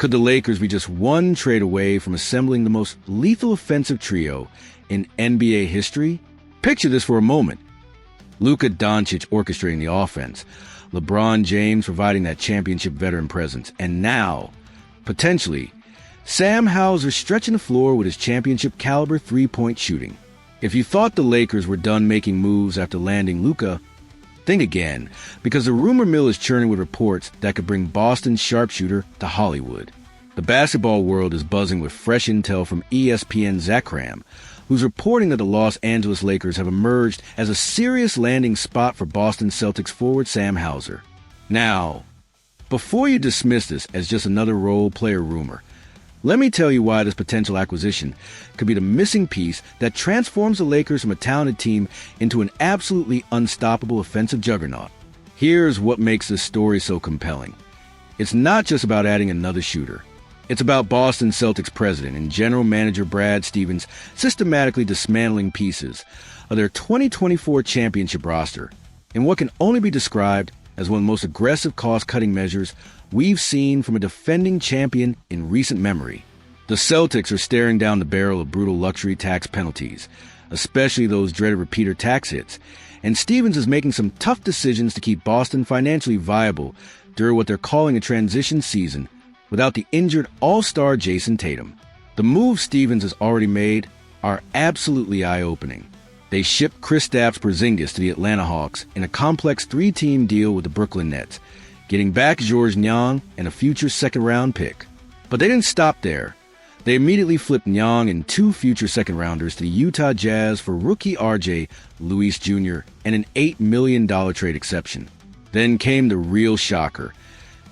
Could the Lakers be just one trade away from assembling the most lethal offensive trio in NBA history? Picture this for a moment. Luka Doncic orchestrating the offense, LeBron James providing that championship veteran presence, and now, potentially, Sam Hauser stretching the floor with his championship-caliber three-point shooting. If you thought the Lakers were done making moves after landing Luka, think again, because the rumor mill is churning with reports that could bring Boston's sharpshooter to Hollywood. The basketball world is buzzing with fresh intel from ESPN's Zach Kram, who's reporting that the Los Angeles Lakers have emerged as a serious landing spot for Boston Celtics forward Sam Hauser. Now, before you dismiss this as just another role-player rumor, let me tell you why this potential acquisition could be the missing piece that transforms the Lakers from a talented team into an absolutely unstoppable offensive juggernaut. Here's what makes this story so compelling. It's not just about adding another shooter. It's about Boston Celtics president and general manager Brad Stevens systematically dismantling pieces of their 2024 championship roster in what can only be described as one of the most aggressive cost-cutting measures we've seen from a defending champion in recent memory. The Celtics are staring down the barrel of brutal luxury tax penalties, especially those dreaded repeater tax hits, and Stevens is making some tough decisions to keep Boston financially viable during what they're calling a transition season without the injured all-star Jason Tatum. The moves Stevens has already made are absolutely eye-opening. They shipped Kristaps Porzingis to the Atlanta Hawks in a complex three-team deal with the Brooklyn Nets, getting back Georges Niang and a future second-round pick. But they didn't stop there. They immediately flipped Niang and two future second-rounders to the Utah Jazz for rookie RJ Luis Jr. and an $8 million trade exception. Then came the real shocker,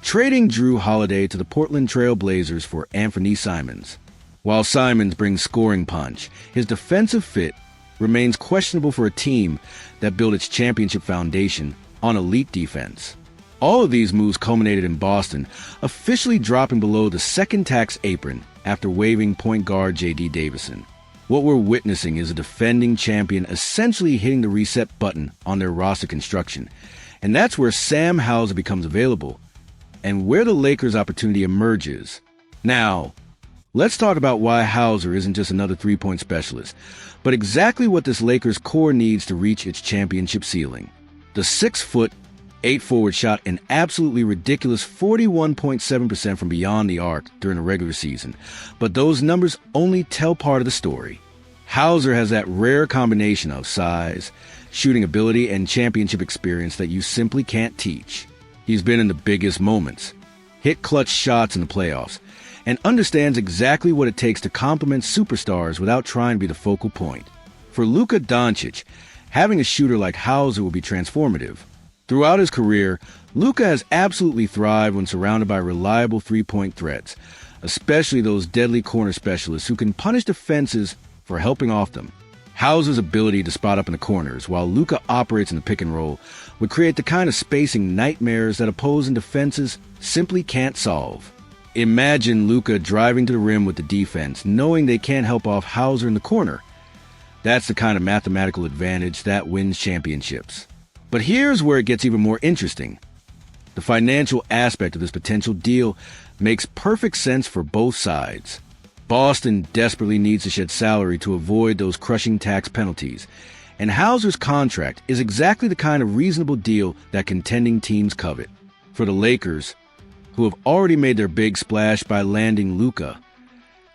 trading Drew Holiday to the Portland Trail Blazers for Anthony Simons. While Simons brings scoring punch, his defensive fit remains questionable for a team that built its championship foundation on elite defense. All of these moves culminated in Boston officially dropping below the second tax apron after waiving point guard J.D. Davison. What we're witnessing is a defending champion essentially hitting the reset button on their roster construction, and that's where Sam Hauser becomes available and where the Lakers' opportunity emerges. Now, let's talk about why Hauser isn't just another three-point specialist, but exactly what this Lakers core needs to reach its championship ceiling. The 6-foot, 8-forward shot an absolutely ridiculous 41.7% from beyond the arc during the regular season, but those numbers only tell part of the story. Hauser has that rare combination of size, shooting ability, and championship experience that you simply can't teach. He's been in the biggest moments, hit clutch shots in the playoffs, and understands exactly what it takes to complement superstars without trying to be the focal point. For Luka Doncic, having a shooter like Hauser will be transformative. Throughout his career, Luka has absolutely thrived when surrounded by reliable three-point threats, especially those deadly corner specialists who can punish defenses for helping off them. Hauser's ability to spot up in the corners while Luka operates in the pick and roll would create the kind of spacing nightmares that opposing defenses simply can't solve. Imagine Luka driving to the rim with the defense, knowing they can't help off Hauser in the corner. That's the kind of mathematical advantage that wins championships. But here's where it gets even more interesting. The financial aspect of this potential deal makes perfect sense for both sides. Boston desperately needs to shed salary to avoid those crushing tax penalties, and Hauser's contract is exactly the kind of reasonable deal that contending teams covet. For the Lakers, who have already made their big splash by landing Luka,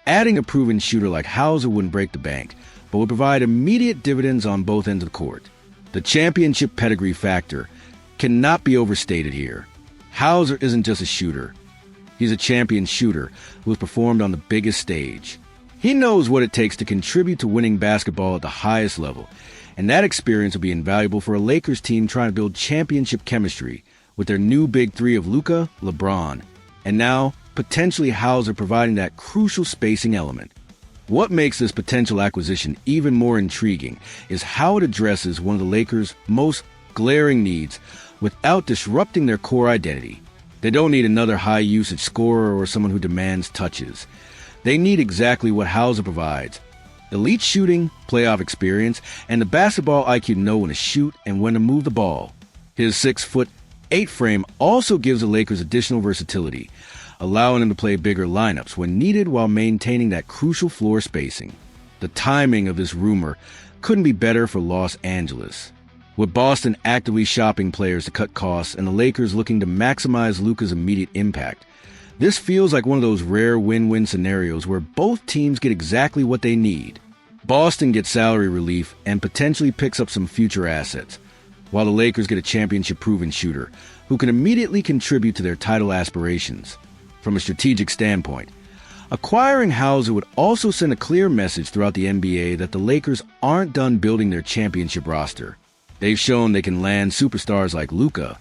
adding a proven shooter like Hauser wouldn't break the bank, but would provide immediate dividends on both ends of the court. The championship pedigree factor cannot be overstated here. Hauser isn't just a shooter. He's a champion shooter who has performed on the biggest stage. He knows what it takes to contribute to winning basketball at the highest level, and that experience will be invaluable for a Lakers team trying to build championship chemistry with their new big three of Luka, LeBron, and now potentially Hauser providing that crucial spacing element. What makes this potential acquisition even more intriguing is how it addresses one of the Lakers' most glaring needs without disrupting their core identity. They don't need another high-usage scorer or someone who demands touches. They need exactly what Hauser provides: elite shooting, playoff experience, and the basketball IQ to know when to shoot and when to move the ball. His 6'8" frame also gives the Lakers additional versatility, allowing them to play bigger lineups when needed while maintaining that crucial floor spacing. The timing of this rumor couldn't be better for Los Angeles. With Boston actively shopping players to cut costs and the Lakers looking to maximize Luka's immediate impact, this feels like one of those rare win-win scenarios where both teams get exactly what they need. Boston gets salary relief and potentially picks up some future assets, while the Lakers get a championship-proven shooter who can immediately contribute to their title aspirations. From a strategic standpoint, acquiring Hauser would also send a clear message throughout the NBA that the Lakers aren't done building their championship roster. They've shown they can land superstars like Luka,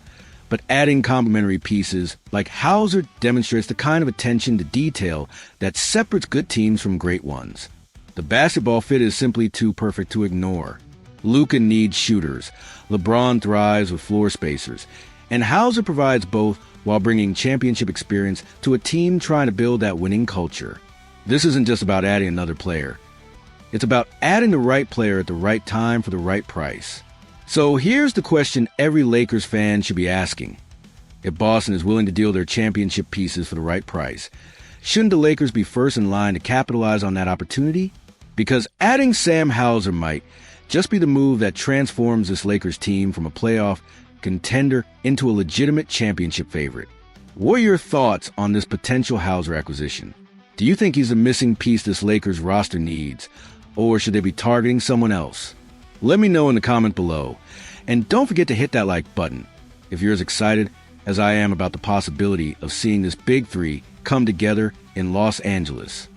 but adding complementary pieces like Hauser demonstrates the kind of attention to detail that separates good teams from great ones. The basketball fit is simply too perfect to ignore. Luka needs shooters, LeBron thrives with floor spacers, and Hauser provides both while bringing championship experience to a team trying to build that winning culture. This isn't just about adding another player. It's about adding the right player at the right time for the right price. So here's the question every Lakers fan should be asking. If Boston is willing to deal their championship pieces for the right price, shouldn't the Lakers be first in line to capitalize on that opportunity? Because adding Sam Hauser might just be the move that transforms this Lakers team from a playoff contender into a legitimate championship favorite. What are your thoughts on this potential Hauser acquisition? Do you think he's a missing piece this Lakers roster needs, or should they be targeting someone else? Let me know in the comment below. And don't forget to hit that like button if you're as excited as I am about the possibility of seeing this big three come together in Los Angeles.